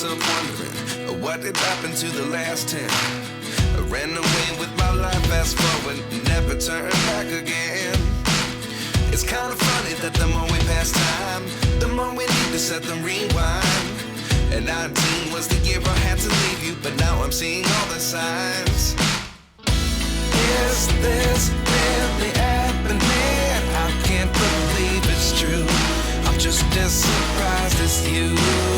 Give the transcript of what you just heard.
myself wondering, what did happen to the last 10? I ran away with my life, fast forward, never turn back again. It's kind of funny that the more we pass time, the more we need to set the rewind. And 19 was the year I had to leave you, but now I'm seeing all the signs. Is this really happening? I can't believe it's true. I'm just as surprised as you.